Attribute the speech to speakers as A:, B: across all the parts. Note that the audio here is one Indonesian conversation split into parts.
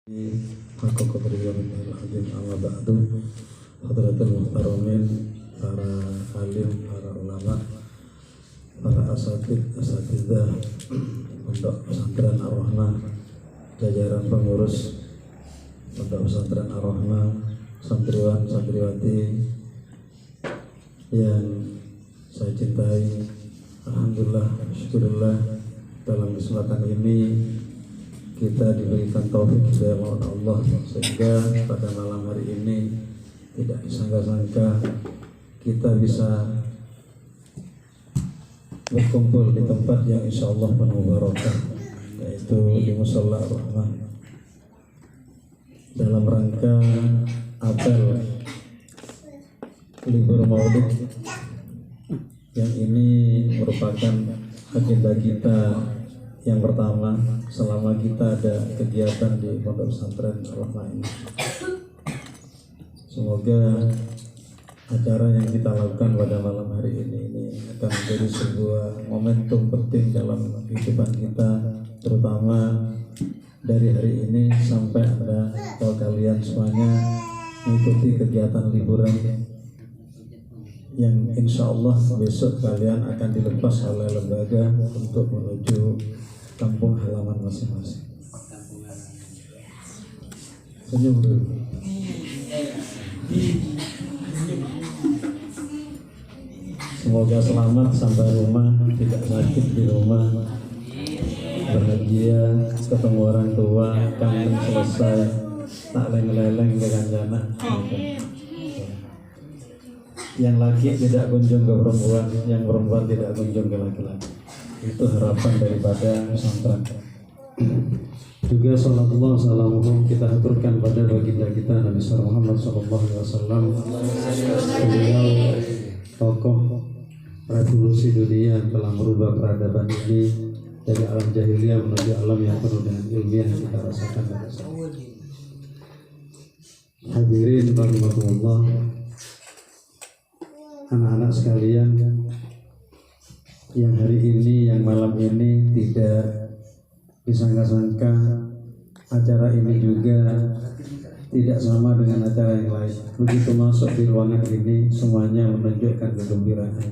A: Aku keperluan al-azim amma ba'du. Hadratul muhtaramin, para alim, para ulama, para asatidzah Pondok Pesantren Ar-Rahmah, jajaran pengurus Pondok Pesantren Ar-Rahmah, santriwan santriwati yang saya cintai. Alhamdulillah, syukurillah, dalam kesempatan ini kita diberikan taufik dari Allah sehingga pada malam hari ini tidak disangka-sangka kita bisa berkumpul di tempat yang insya Allah penuh barokah, yaitu di Musholla Ar-Rahmah, dalam rangka apel libur Maulid yang ini merupakan agenda kita yang pertama selama kita ada kegiatan di Pondok Pesantren Ar-Rahmah ini. Semoga acara yang kita lakukan pada malam hari ini akan menjadi sebuah momentum penting dalam kehidupan kita, terutama dari hari ini sampai Anda atau kalian semuanya mengikuti kegiatan liburan yang insya Allah besok kalian akan dilepas oleh lembaga untuk menuju kampung halaman masing-masing. Senyum dulu. Semoga selamat sampai rumah, tidak sakit di rumah, bahagia, ketemu orang tua, kangen selesai, tak leng-leleng ke kancana. Yang laki tidak kunjung ke perempuan, yang perempuan tidak kunjung ke laki-laki. Itu harapan daripada pesantren. Juga salatullah salamuhu kita aturkan pada baginda kita Nabi Muhammad SAW. Beliau tokoh revolusi dunia yang telah merubah peradaban ini dari alam jahiliyah menuju alam yang penuh dengan ilmiah yang kita rasakan pada saat ini. Hadirin rahimakumullah, anak-anak sekalian yang hari ini, yang malam ini tidak disangka-sangka acara ini juga tidak sama dengan acara yang lain. Begitu masuk di ruangan ini semuanya menunjukkan kegembiraan,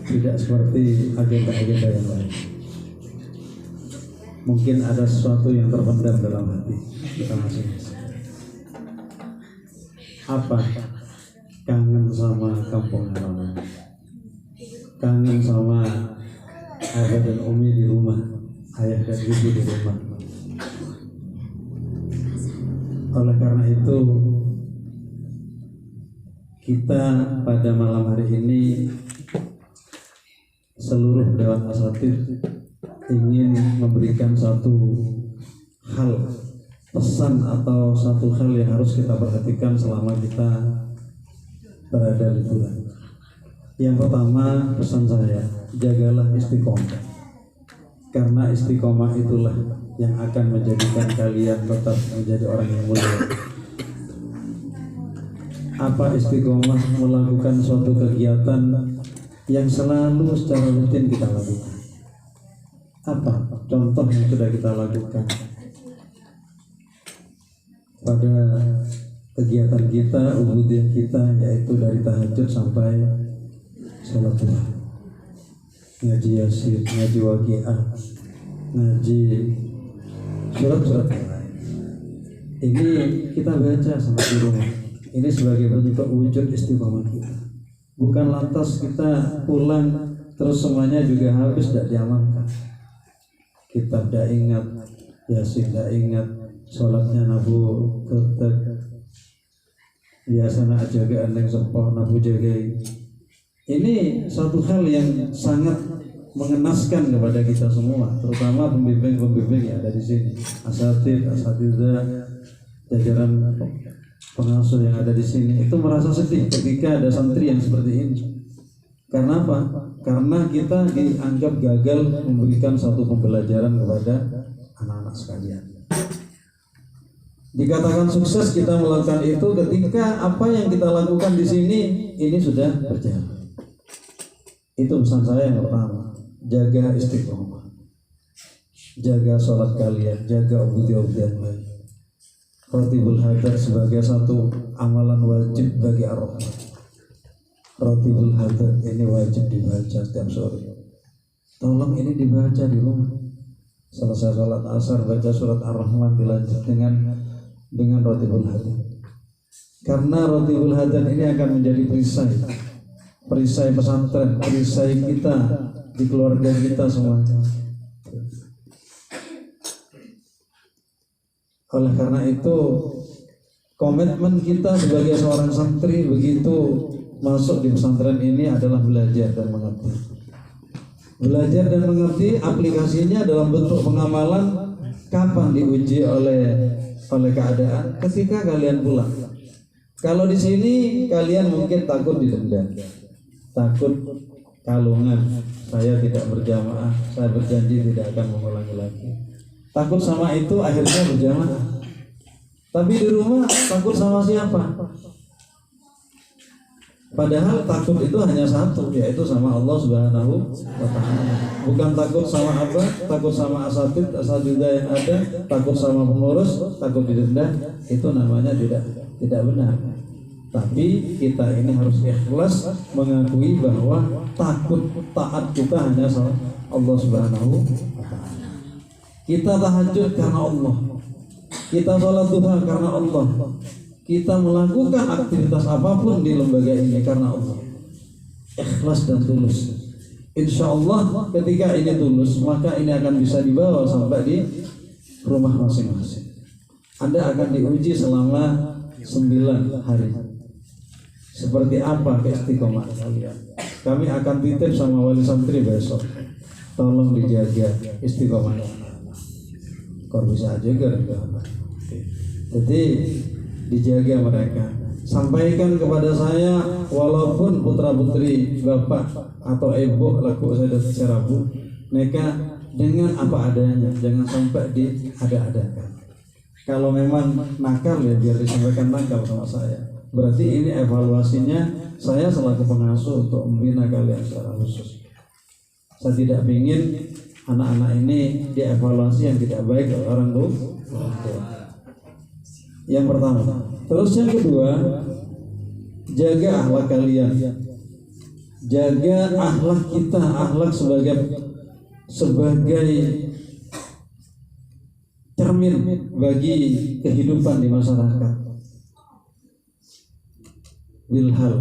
A: tidak seperti agenda-agenda yang lain. Mungkin ada sesuatu yang terpendam dalam hati kita masing-masing. Apa? Kangen sama kampung halaman, kangen sama ayah dan umi di rumah, ayah dan ibu di rumah. Oleh karena itu kita pada malam hari ini seluruh dewan asatidz ingin memberikan satu hal, pesan atau satu hal yang harus kita perhatikan selama kita berada liburan. Yang pertama, pesan saya, jagalah istiqomah, karena istiqomah itulah yang akan menjadikan kalian tetap menjadi orang yang mulia. Apa istiqomah? Melakukan suatu kegiatan yang selalu secara rutin kita lakukan. Apa contoh yang sudah kita lakukan pada kegiatan kita, ubudiyah kita, yaitu dari tahajud sampai sholat duha, ngaji yasin, ngaji waqiah, ngaji surat-surat yang lain. Ini kita baca sampai di rumah. Ini sebagai bentuk wujud istiqomah kita. Bukan lantas kita pulang terus semuanya juga habis, tidak diamalkan. Kita tidak ingat yasin, tidak ingat sholatnya nabu ketek, biasanya aja ke endeng sepoh nabu jaga. Ini satu hal yang sangat mengenaskan kepada kita semua, terutama pembimbing-pembimbing yang ada di sini, asatidzah, jajaran pengasuh yang ada di sini. Itu merasa sedih ketika ada santri yang seperti ini. Karena apa? Karena kita dianggap gagal memberikan satu pembelajaran kepada anak-anak sekalian. Dikatakan sukses kita melakukan itu ketika apa yang kita lakukan di sini ini sudah berjalan. Itu pesan saya yang pertama, jaga istiqomah. jaga sholat kalian, jaga ubudiyah baik. Ratibul hadar sebagai satu amalan wajib bagi ar-Rahman. Ratibul hadar ini wajib dibaca setiap sore. Tolong ini dibaca di rumah. Selesai sholat asar baca surat ar-Rahman, dilanjut dengan ratibul hadar. Karena ratibul hadar ini akan menjadi perisai pesantren, perisai kita di keluarga kita semuanya. Oleh karena itu, komitmen kita sebagai seorang santri begitu masuk di pesantren ini adalah belajar dan mengerti. Belajar dan mengerti aplikasinya dalam bentuk pengamalan kapan diuji oleh keadaan ketika kalian pulang. Kalau di sini kalian mungkin takut didenda, takut kalungan, saya tidak berjamaah, saya berjanji tidak akan mengulangi lagi. Takut sama itu akhirnya berjamaah. Tapi di rumah takut sama siapa? Padahal takut itu hanya satu, yaitu sama Allah Subhanahu wa Ta'ala. Bukan takut sama apa? Takut sama asatidzah yang ada, takut sama pengurus, takut didenda. Itu namanya tidak benar. Tapi kita ini harus ikhlas mengakui bahwa takut taat kita hanya sama Allah Subhanahu wa Ta'ala. Kita tahajud karena Allah, kita sholat duha karena Allah, kita melakukan aktivitas apapun di lembaga ini karena Allah, ikhlas dan tulus. Insya Allah ketika ini tulus, maka ini akan bisa dibawa sampai di rumah masing-masing. Anda akan diuji selama 9 hari. Seperti apa keistiqomahan kalian? Kami akan titip sama wali santri besok. Tolong dijaga istiqomahnya. Kok bisa aja gara-gara. Jadi dijaga mereka. Sampaikan kepada saya, walaupun putra putri bapak atau ibu laku saya secara bu, mereka dengan apa adanya, jangan sampai diada-adakan. Kalau memang nakal ya biar disampaikan nakal sama saya. Berarti ini evaluasinya saya selaku pengasuh untuk membina kalian secara khusus. Saya tidak ingin anak-anak ini dievaluasi yang tidak baik oleh orang tua. Yang pertama. Terus yang kedua, jaga akhlak kalian. Jaga akhlak kita, akhlak sebagai cermin bagi kehidupan di masyarakat. Bilhal,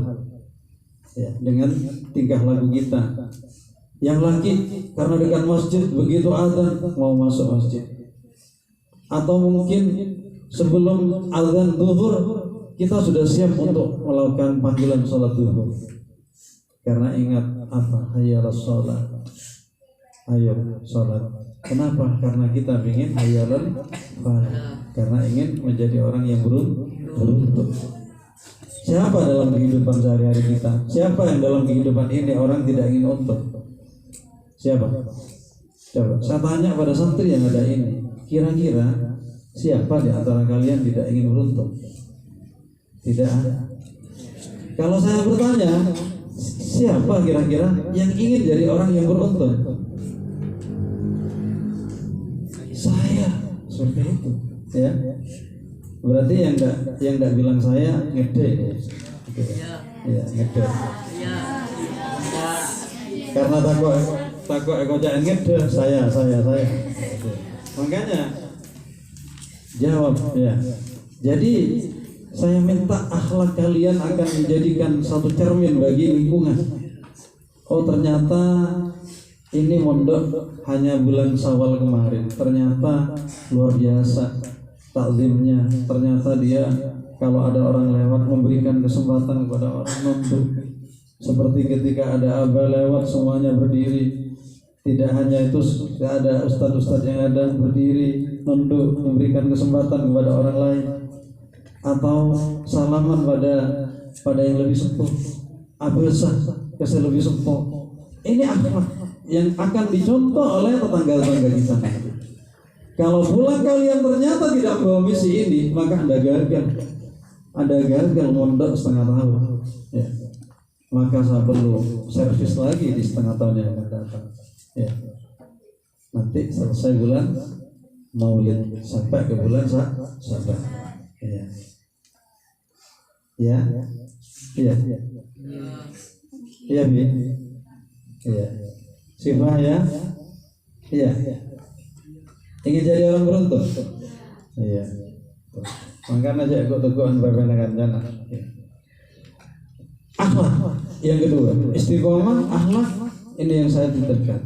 A: ya, dengan tingkah laku kita. Yang laki karena dekat masjid begitu azan mau masuk masjid, atau mungkin sebelum azan zuhur kita sudah siap untuk melakukan panggilan sholat zuhur karena ingat apa? Hayyalas sholat, ayo sholat. Kenapa? Karena kita ingin hayyalan falah, karena ingin menjadi orang yang beruntung. Siapa dalam kehidupan sehari-hari kita? Siapa yang dalam kehidupan ini orang tidak ingin untung? Siapa? Coba saya tanya pada santri yang ada ini, kira-kira siapa di antara kalian tidak ingin beruntung? Tidak ada. Kalau saya bertanya, siapa kira-kira yang ingin jadi orang yang beruntung? Saya, seperti itu, ya. Berarti yang enggak bilang saya ngede, ya ngede. Karena takut jangan ngede, saya. Makanya jawab, ya. Jadi saya minta akhlak kalian akan menjadikan satu cermin bagi lingkungan. Oh ternyata ini mondok hanya bulan Syawal kemarin, ternyata luar biasa takzimnya. Ternyata dia kalau ada orang lewat memberikan kesempatan kepada orang nunduk. Seperti ketika ada abah lewat semuanya berdiri. Tidak hanya itu, ada ustadz-ustadz yang ada berdiri nunduk memberikan kesempatan kepada orang lain, atau salaman pada yang lebih sepuh, abesah kasih lebih sepuh. Ini akhlak yang akan dicontoh oleh tetangga-tetangga kita. Kalau pulang kalian ternyata tidak membawa misi ini, maka Anda gagal mondok setengah tahun, ya. Maka saya perlu servis lagi di setengah tahun yang akan datang, ya. nanti selesai bulan Maulid sampai ke bulan Syaban. Iya. Ya. Iya. Iya, Bi. Iya. Sifah ya. Iya. Ingin jadi orang beruntung. Iya. Makanya aja ikut teguhan bebenakan jana. Akhlak. Yang kedua, istiqomah, akhlak. Ini yang saya titipkan.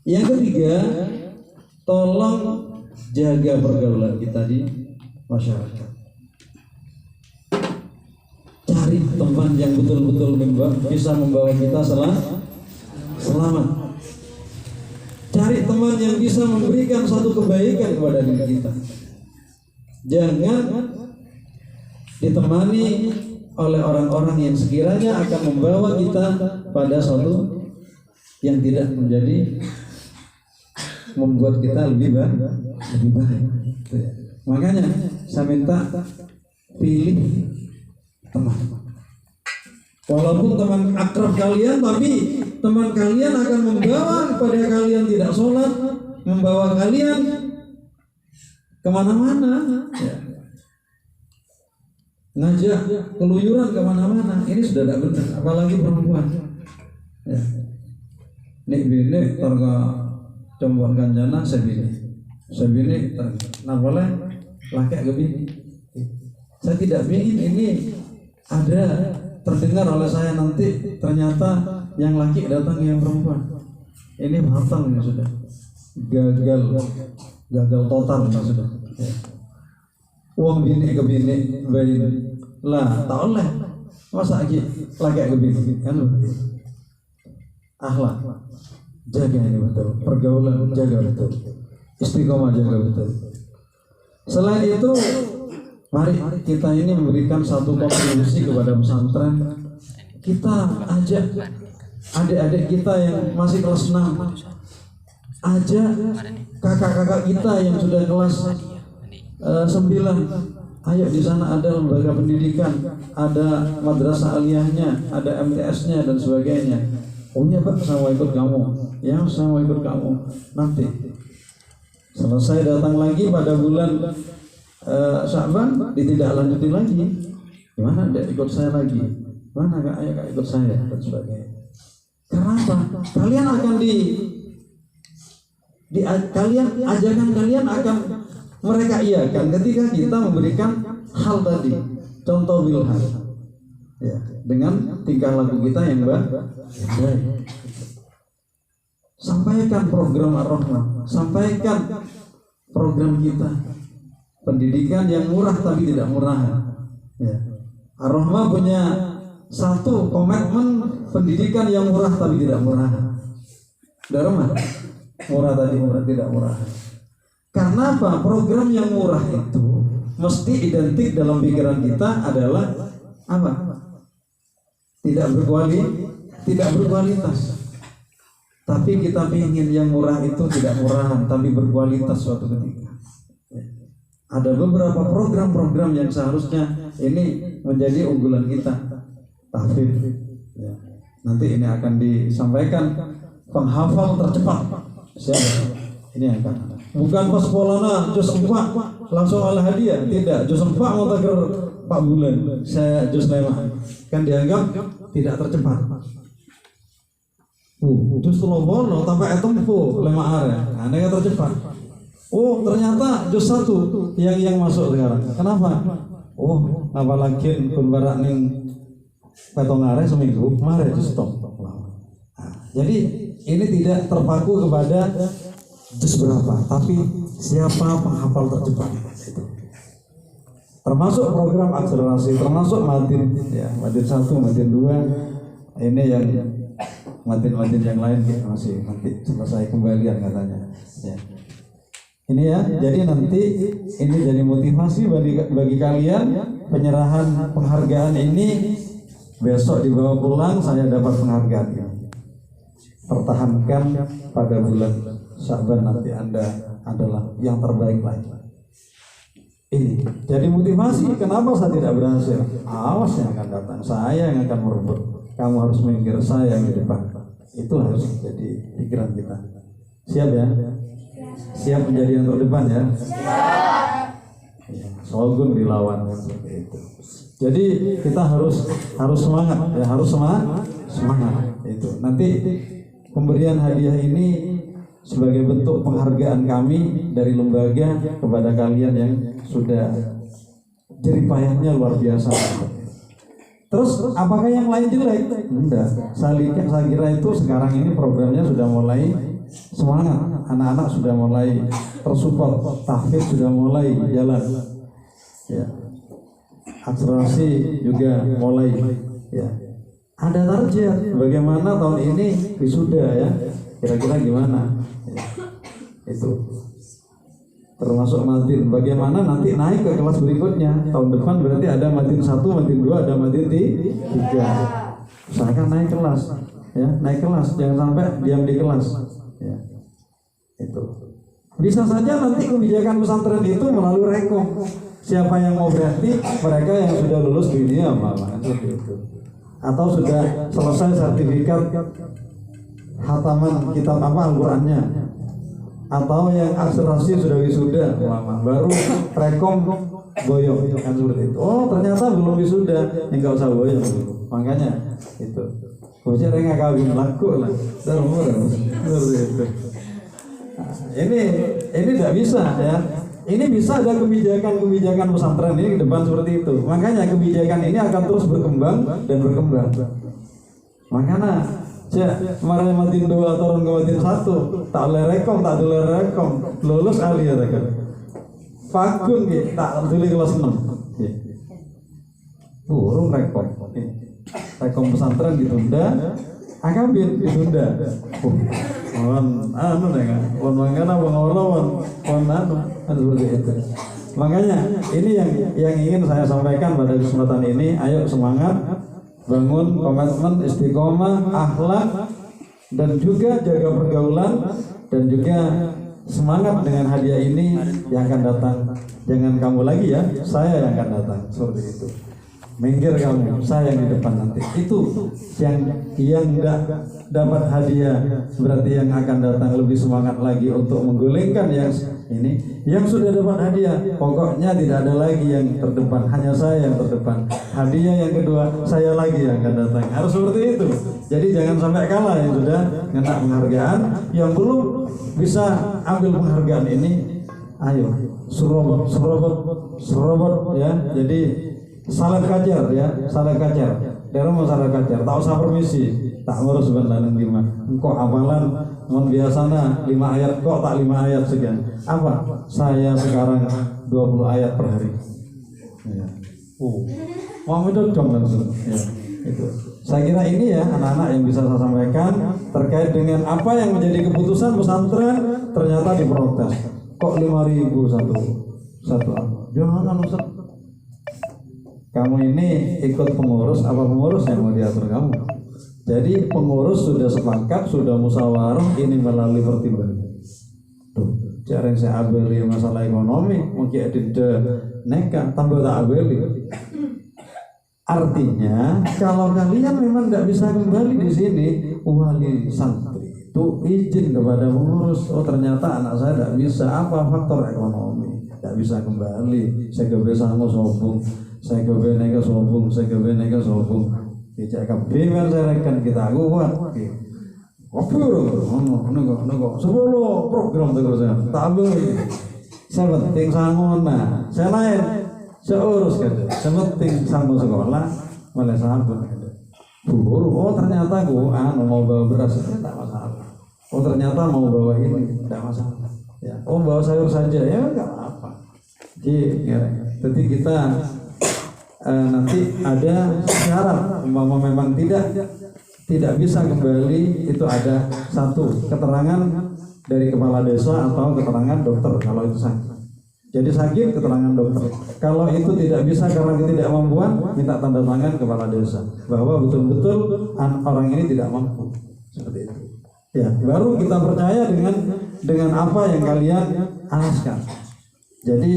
A: Yang ketiga, tolong jaga pergaulan kita di masyarakat. Cari teman yang betul-betul bisa membawa kita selamat. Cari teman yang bisa memberikan satu kebaikan kepada diri kita. Jangan ditemani oleh orang-orang yang sekiranya akan membawa kita pada suatu yang tidak menjadi membuat kita lebih baik. Makanya saya minta pilih teman. Walaupun teman akrab kalian, tapi teman kalian akan membawa kepada kalian tidak sholat, membawa kalian kemana-mana, ya. Ngajak keluyuran kemana-mana. Ini sudah tidak benar, apalagi perempuan. Ya. Nek bini targa combon ganjana sebini nah boleh laki ke bini. Saya tidak ingin ini ada terdengar oleh saya nanti ternyata yang laki datang yang perempuan. Ini matang ini sudah gagal total ini sudah. Ya. Uang bini ke bini lah tak oleh masa lagi ke bini kan. Akhlak jaga ini betul, pergaulan jaga betul, istiqomah jaga betul. Selain itu, mari kita ini memberikan satu kontribusi kepada pesantren. Kita ajak adik-adik kita yang masih kelas 6, ajak kakak-kakak kita yang sudah kelas 9. Ayo, di sana ada lembaga pendidikan, ada madrasah aliyahnya, ada MTS-nya dan sebagainya. Oh iya Pak, saya mau ikut kamu. Ya, saya mau ikut kamu. Nanti selesai datang lagi pada bulan Syaban, ditindaklanjuti lagi. Gimana dia ikut saya lagi? Mana kak? Ayo kak ikut saya dan sebagainya. Kenapa? Kalian akan kalian ajakan kalian akan mereka iakan ketika kita memberikan hal tadi, contoh bilhal, ya, dengan tingkah laku kita yang baik. Sampaikan program Ar-Rahmah, sampaikan program kita, pendidikan yang murah tapi tidak murahan. Ya. Ar-Rahmah punya satu komitmen pendidikan yang murah tapi tidak murahan. Darmah murah tadi murah tidak murahan. Karena apa? Program yang murah itu mesti identik dalam pikiran kita adalah apa? Tidak berkualitas. Tapi kita ingin yang murah itu tidak murahan, tapi berkualitas suatu ketika. Ada beberapa program-program yang seharusnya ini menjadi unggulan kita. Tahfidz. Ya. Nanti ini akan disampaikan penghafal tercepat. Siapa? Ini akan. Bukan pas polana juz 4 langsung al hadiah, tidak. Juz 4 mau taker 4 bulan. Saya juz 5. Kan dianggap tidak tercepat. Juz 30 tanpa tempo 5 hari. Nah, ini tercepat. Oh, ternyata juz 1 yang masuk sekarang. Kenapa? Oh, napa lagi pun barak ning petong are seminggu, mare juz stop. Nah, jadi ini tidak terpaku kepada juz berapa, tapi siapa penghafal tercepat. Termasuk program akselerasi, termasuk Madin, ya, Madin 1, Madin 2, ini yang Madin yang lain ya, masih nanti selesai kembalian katanya. Ya. Ini ya, jadi nanti ini jadi motivasi bagi kalian, penyerahan penghargaan ini besok dibawa pulang saya dapat penghargaan ini. Pertahankan pada bulan Syaban nanti Anda adalah yang terbaik lagi. Ini jadi motivasi. Kenapa saya tidak berhasil? Awas yang akan datang, saya yang akan merebut. Kamu harus minggir, saya yang di depan. Itu harus jadi pikiran kita. Siap ya? Siap menjadi yang terdepan ya? Shogun dilawan seperti itu. Jadi kita harus semangat ya, harus semangat itu. Nanti pemberian hadiah ini sebagai bentuk penghargaan kami dari lembaga kepada kalian yang sudah jeripayahnya luar biasa. Terus apakah yang lain jelek? Enggak. Saya kira itu sekarang ini programnya sudah mulai semangat, anak-anak sudah mulai tersupport, tahfidz sudah mulai jalan. Ya. Akselerasi juga mulai ya. Ada target bagaimana tahun ini wisuda ya. Kira-kira gimana? Ya. Itu. Termasuk Madin. Bagaimana nanti naik ke kelas berikutnya. Tahun depan berarti ada Madin 1, Madin 2, ada Madin 3. Usahakan naik kelas. Ya, naik kelas, jangan sampai diam di kelas. Ya. Itu. Bisa saja nanti kebijakan pesantren itu melalui rekom. Siapa yang mau berarti mereka yang sudah lulus dunia seperti itu. Atau sudah selesai sertifikat hataman kitab Al-Qur'annya. Atau yang akselerasi sudah wisuda baru rekom boyong kan seperti itu. Oh ternyata belum wisuda, enggak usah boyong. Makanya itu. Bocah nggak kawin laku lah, seperti itu. Ini tidak bisa ya. Ini bisa ada kebijakan pesantren ini ke depan seperti itu. Makanya kebijakan ini akan terus berkembang dan berkembang. Makanya kemarin Madin 2 turun ke Madin 1, tak boleh rekom, lulus ahli ya rekom. Fakun tak tulis kelas 6. Burung rekom. Rekom pesantren ditunda, akabin ditunda. Seperti itu. Makanya ini yang ingin saya sampaikan pada kesempatan ini. Ayo semangat, bangun komitmen, istiqomah, akhlak, dan juga jaga pergaulan, dan juga semangat dengan hadiah ini yang akan datang. Jangan kamu lagi ya, saya yang akan datang. Seperti itu. Minggir kamu, saya yang di depan nanti. Itu yang tidak dapat hadiah berarti yang akan datang lebih semangat lagi untuk menggulingkan yang ini. Yang sudah dapat hadiah, pokoknya tidak ada lagi yang terdepan, hanya saya yang terdepan. Hadiah yang kedua, saya lagi yang akan datang. Harus seperti itu. Jadi jangan sampai kalah yang sudah kena penghargaan, yang belum bisa ambil penghargaan ini. Ayo, serobot ya. Jadi salat kacar ya, salat kacar. Daerah mau salat kacar, tak usah permisi, tak ngurus sebentar 5. Engkau hafalan mon biasana 5 ayat, kok tak 5 ayat sekian. Apa? Saya sekarang 20 ayat per hari. Ya. Mau itu dong langsung. Ya, itu. Saya kira ini ya anak-anak yang bisa saya sampaikan terkait dengan apa yang menjadi keputusan pesantren ternyata diprotes. Kok 5.000 satu? Jangan Ustaz. Kamu ini ikut pengurus, apa pengurus yang mau diatur kamu? Jadi pengurus sudah sepakat, sudah musyawarah, ini melalui pertimbangan. Cara yang saya abeli masalah ekonomi, mungkin ada nekat, tambah tak abeli. Artinya, kalau kalian memang tidak bisa kembali di sini, wali santri itu izin kepada pengurus. Oh ternyata anak saya tidak bisa, apa faktor ekonomi, tidak bisa kembali. Saya kebiasaan mau sombong. Saya kebeneka sombong. Kita kebenar saya rekan kita kuat. Nunggu 10 program terus saya. Tambah. Saya penting sangona. Saya lain. Saya urus kan. Saya penting sanggup sekolah. Malah sabun. Buru. Oh ternyata gua mau bawa beras tidak masalah. Oh ternyata mau bawa ini tidak masalah. Ya. Oh bawa sayur saja ya nggak apa. Jadi kita nanti ada syarat memang tidak bisa kembali, itu ada satu keterangan dari kepala desa atau keterangan dokter kalau itu sakit. Jadi sakit keterangan dokter. Kalau itu tidak bisa karena ketidakmampuan, minta tanda tangan kepala desa bahwa betul-betul orang ini tidak mampu. Seperti itu. Ya, baru kita percaya dengan apa yang kalian alaskan. Jadi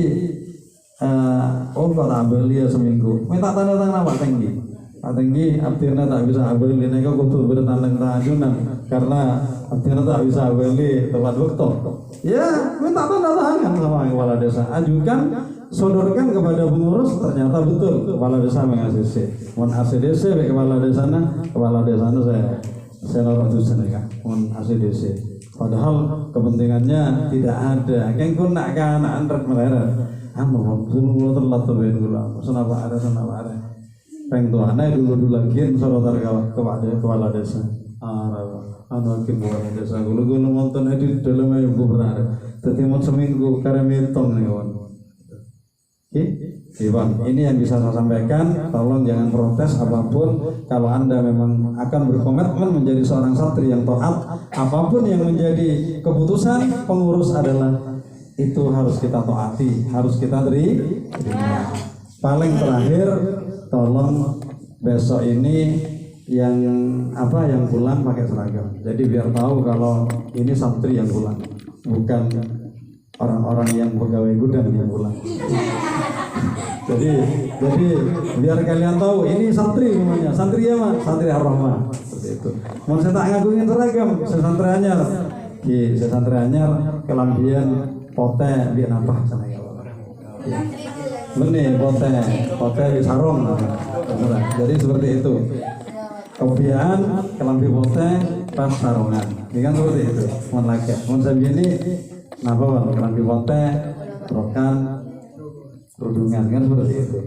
A: oh kalau ambil dia seminggu, minta tanda tangan Pak Tenggi. Pak Tenggi artinya tak bisa beli nego kudu bertandang tajunan karena artinya tak bisa beli tepat waktu. Ya, minta tanda tangan sama kepala desa, ajukan, sodorkan kepada pengurus, ternyata betul kepala desa meng-ACC. Mon ACDC kepala desanya saya norok tujuan ya, mon ACDC. Padahal kepentingannya tidak ada. Kayak kau nak kan anak mereka, dulu telat tuh dulu. Senapa ada. Peng tuannya dulu lagi sorotar kepala desa. Anak kepala desa. Gulu nonton itu dalam ayo gue berada. Tetapi mau seminggu karena metong nih kawan. Iwan, ini yang bisa saya sampaikan. Tolong jangan protes apapun. Kalau Anda memang akan berkomitmen menjadi seorang santri yang taat, apapun yang menjadi keputusan pengurus adalah itu harus kita taati, harus kita terima. Paling terakhir, tolong besok ini yang pulang pakai seragam. Jadi biar tahu kalau ini santri yang pulang, bukan orang-orang yang pegawai gudang yang pulang. Jadi biar kalian tahu ini santri namanya, santri ya Mas, santri Ar-Rahman seperti itu. Mau saya tak ngagungin seragam, santri anyar, santri anyar kelambian pote biar apa sana ya. Benih pote di sarung. Jadi seperti itu. Kopian kelambi pote pas sarungan. Ini kan seperti itu. Mon laki, mon saya ini napa bang kelambi pote, rokan, kerudungan kan seperti itu.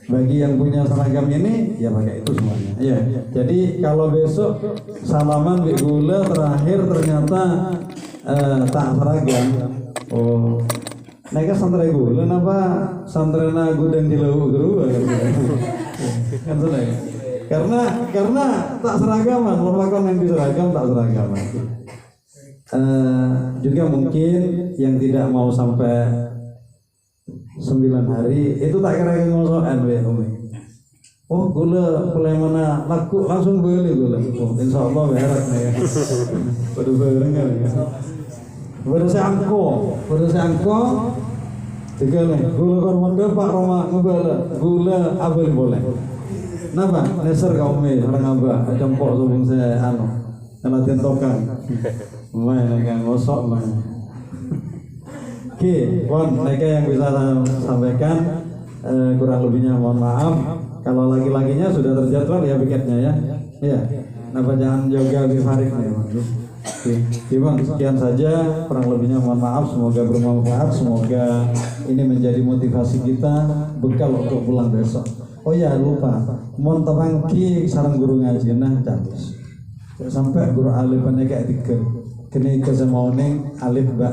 A: Bagi yang punya seragam ini ya pakai itu semuanya. Iya. Jadi kalau besok salaman di gula terakhir ternyata tak seragam. Oh, mereka santri gula apa santrena gudang di laut guru kan sudah. Karena tak seragaman, merupakan yang diseragam tak seragaman. Juga mungkin yang tidak mau sampai 9 hari itu tak kira ngosokan Umi. Oh gula mulai mana laku langsung beli gula. Oh, insya Allah berak ya. Pada bareng kan. Pada saya angko. Tiga nih gula kormondo Pak Roma ngebala gula abel boleh. Napa? Neser kau Umi orang abah jempol sebelum saya karena tentokan. Main dengan ngosok main. Oke, mereka yang bisa saya sampaikan kurang lebihnya mohon maaf. Kalau lagi-laginya sudah terjadwal ya piketnya ya. Iya. Kenapa jangan jaga bifarik nih, Mas? Oke, sekian saja kurang lebihnya mohon maaf. Semoga bermanfaat. Semoga ini menjadi motivasi kita bekal untuk pulang besok. Oh ya lupa, mohon tepang ki sarang guru ngaji nah cantis. Sampai guru alifannya kayak tiga. Kini kesemauning alif ba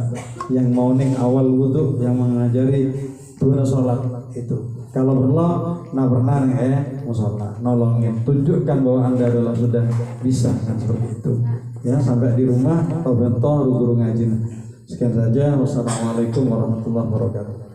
A: yang mauning awal wudhu yang mengajari guna sholat itu. Kalau berlo, pernah musola nolongin, tunjukkan bahwa Anda adalah sudah bisa kan seperti itu. Ya sampai di rumah atau bentor guru ngaji. Sekian saja. Wassalamualaikum warahmatullahi wabarakatuh.